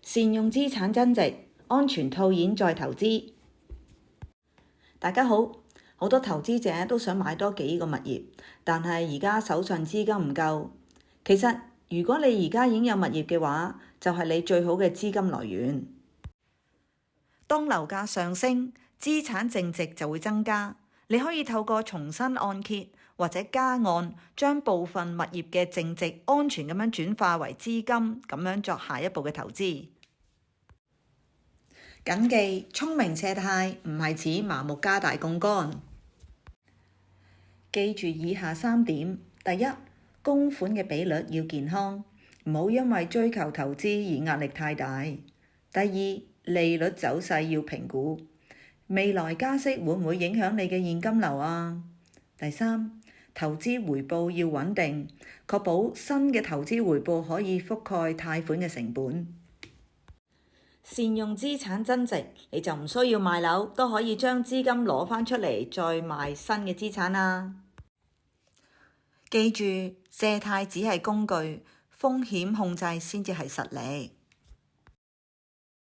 善用資產增值，安全套現再投資。大家好，好多投資者都想買多幾個物業，但係而家手上資金唔夠。其實如果你而家已經有物業嘅話，就係你最好嘅資金來源。當樓價上升，資產淨值就會增加。你可以透過重新按揭或者加按，將部分物業嘅淨值安全咁樣轉化為資金，咁樣作下一步嘅投資。謹記，聰明借貸唔係指盲目加大槓桿。記住以下3點：第一，供款嘅比率要健康，唔好因為追求投資而壓力太大。第二，利率走勢要評估，未來加息會唔會影響你嘅現金流啊？第三，投資回報要穩定，確保新嘅投資回報可以覆蓋貸款嘅成本。善用資產增值，你就唔需要賣樓，都可以將資金攞返出嚟再賣新嘅資產啦。記住，借貸只係工具，風險控制先至係實力。